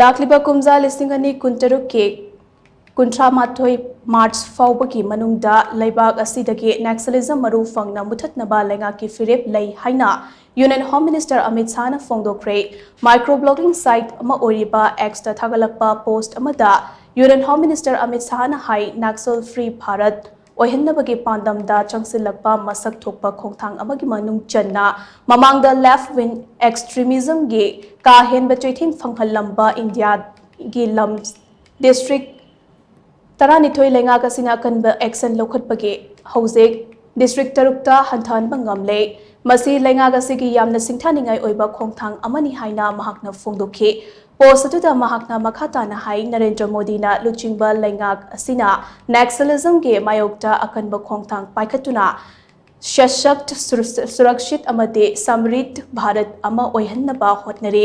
Lakliba kumja listing ani kuntaruk ke kuntra mathoi March Phaobagi Manungda leibak asidagi Naxalism Maru Phangna Muthanaba Leingak ki Phirep Lei haina Union Home Minister Amit Shah na phongdokkhre microblogging site ama oriba X ta thagalakpa post amada Union Home Minister Amit Shah na hai Naxal Free Bharat oihanabagi pandamda changsilakpa masak thokpa khongthang amagi manung channa mamangda left wing extremism gi ka henba choithing phanghalamba India gi lam district Taranithoi Leingak asina kanba action lokhatpagi hojek district tarukta hanthan bangamle masi Leingak asigi yamna singthaningai oiba khongthang amani haina mahakna phongdokhi post atuda mahakna makhata na hai Narendra Modi na luchingba Leingak asina Naxalism ge mayokta akanba khongthang paikhatuna shashakt surakshit amade samrit Bharat ama oihannaba hotnare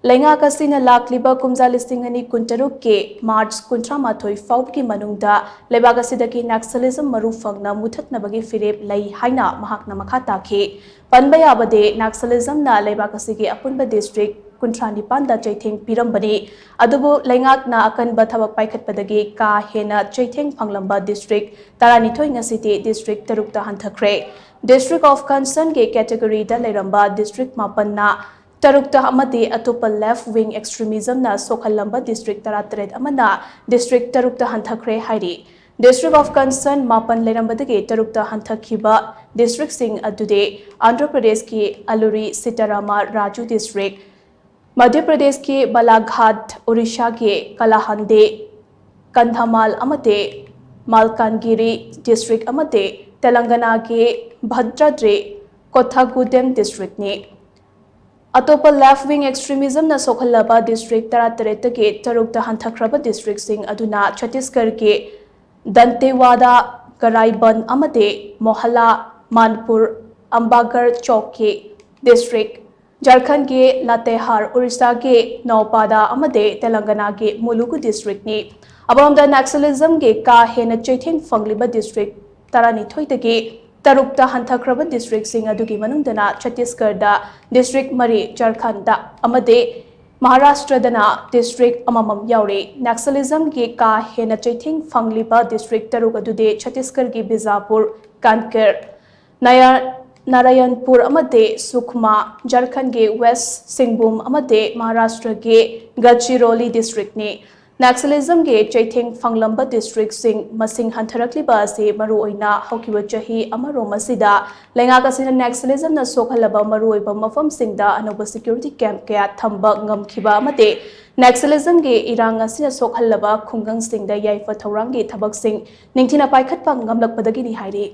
Leingak asina Lakliba kumja listing ani kuntaruk ke March kuntra mathoi Phaobagi Manungda leibak asidagi Naxalism Maru Phangna Muthanaba Phirep Lei haina mahakna makhata ke panba yabade Naxalism na leibak asigi apunba district kuntra nipanda chaitheng pirambani adubu Leingak na akanba thabak paikhatpadagi ka hena chaitheng phanglamba district taranithoi ngasiti district tarukta hanthakre district of concern ge category da leiramba district mapanna Tarukta amati atopa left wing extremism na Sokhalamba district taratret amana district tarukta hanthakre hairi district of concern mapan lerambadagi tarukta hanthakhiba district sing adude Andhra Pradesh ki Aluri Sitarama Raju district Madhya Pradesh ki Balaghat Odisha ki Kalahande Kandhamal amate Malkangiri district amate Telangana ki Bhadradri Kothagudem district ni Atopa left wing extremism na Sokhalaba district taratret ke tarukta hanthakraba district sing aduna Chhattisgarh ke Dantewada Garaiban amate Mohalla Manipur Ambagar Chowk ke district Jharkhand ke Latehar Orissa ke Naupada amate Telangana ke Mulugu district ni abamda Naxalism ke ka hena chaitheng phangliba district taranithoi tagi Tarukta hanthakraba district sing adugi manungdana Chhattisgarh da district Mari Jharkhand da amade Maharashtra dana district amamam yauri Naxalism ge ka hena chaithing phangliba district taruk adude Chhattisgarh gi Bijapur Kanker Narayanpur amade Sukhma Jharkhand ge West Singhbum amade Maharashtra ge Gadchiroli district ni Naxalism ge chaitheng phanglamba district sing masing hantharakliba ase maru oina hokiba chahi amaro masida Leingak asina Naxalism na sokhalaba maru oiba mafam singda anoba security camp kaya thamba ngamkhiba amate Naxalism ge irang asina sokhalaba khungang singda yaifa thorang ge thabak sing ningthina paikhatpa ngamlakpadagi ni hairi